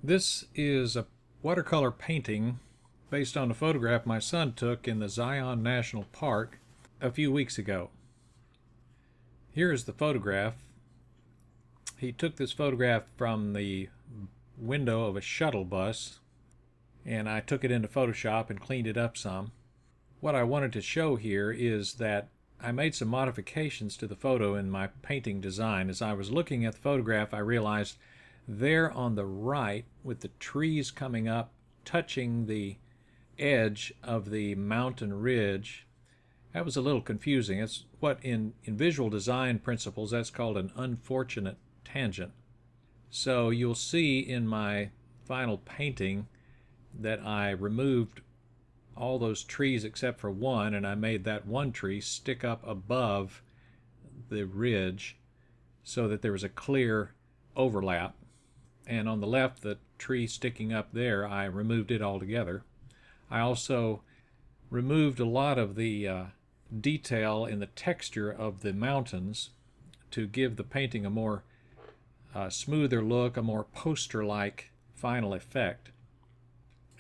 This is a watercolor painting based on a photograph my son took in the Zion National Park a few weeks ago. Here is the photograph. He took this photograph from the window of a shuttle bus, and I took it into Photoshop and cleaned it up some. What I wanted to show here is that I made some modifications to the photo in my painting design. As I was looking at the photograph, I realized there on the right, with the trees coming up, touching the edge of the mountain ridge, that was a little confusing. It's what in visual design principles, that's called an unfortunate tangent. So you'll see in my final painting that I removed all those trees except for one, and I made that one tree stick up above the ridge so that there was a clear overlap. And on the left, the tree sticking up there, I removed it altogether. I also removed a lot of the detail in the texture of the mountains to give the painting a more smoother look, a more poster-like final effect.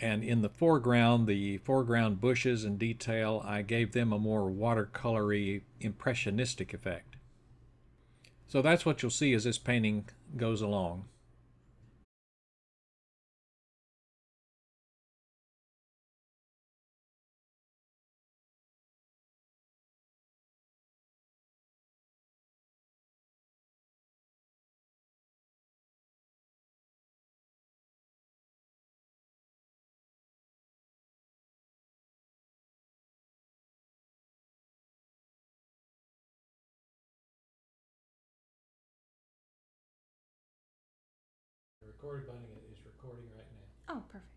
And in the foreground bushes and detail, I gave them a more watercolory, impressionistic effect. So that's what you'll see as this painting goes along. The recording button is recording right now. Oh, perfect.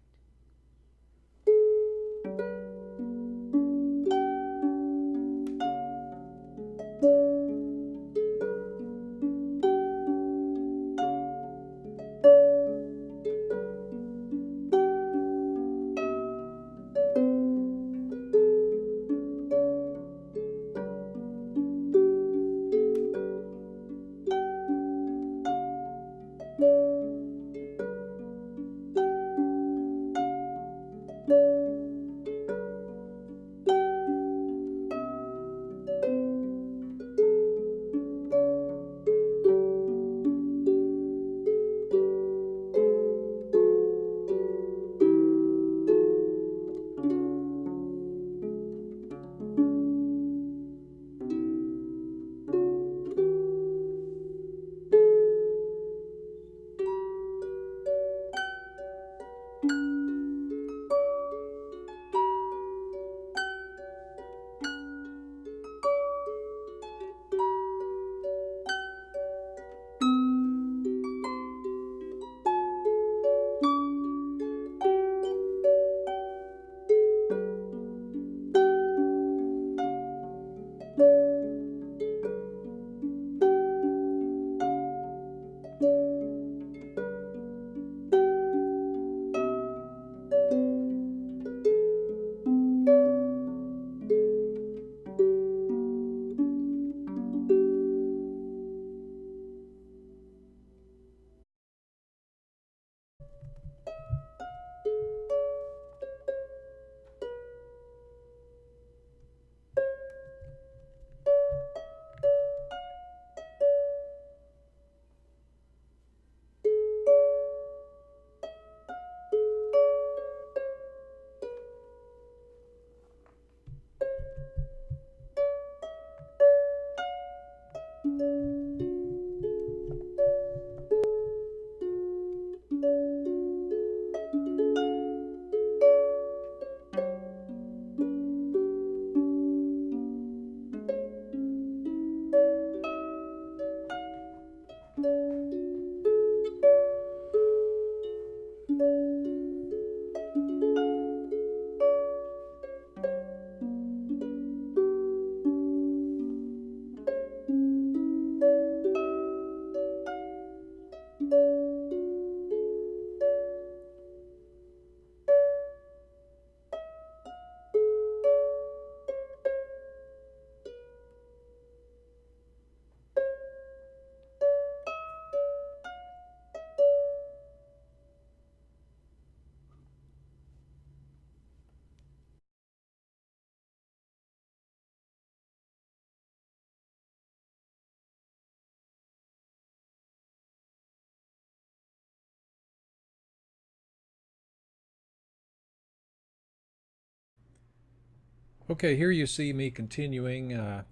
Okay, here you see me continuing.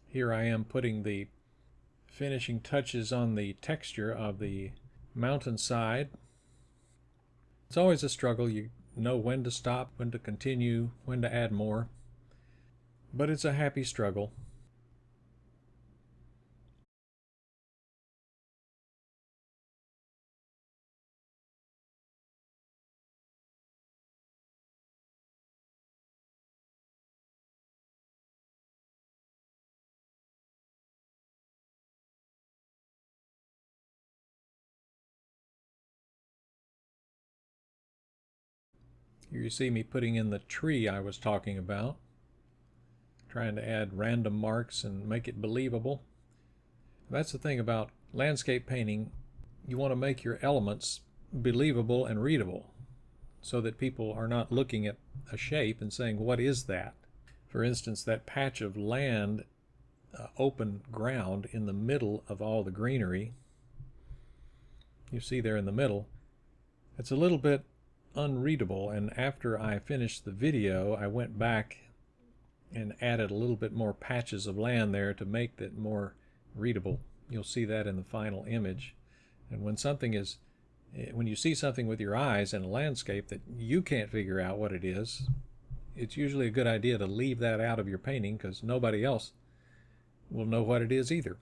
Here I am putting the finishing touches on the texture of the mountainside. It's always a struggle. You know when to stop, when to continue, when to add more. But it's a happy struggle. Here you see me putting in the tree I was talking about, trying to add random marks and make it believable. That's the thing about landscape painting. You want to make your elements believable and readable so that people are not looking at a shape and saying, what is that? For instance, that patch of land, open ground in the middle of all the greenery, you see there in the middle, it's a little bit unreadable, and after I finished the video I went back and added a little bit more patches of land there to make that more readable. You'll see that in the final image. And when you see something with your eyes in a landscape that you can't figure out what it is, it's usually a good idea to leave that out of your painting because nobody else will know what it is either.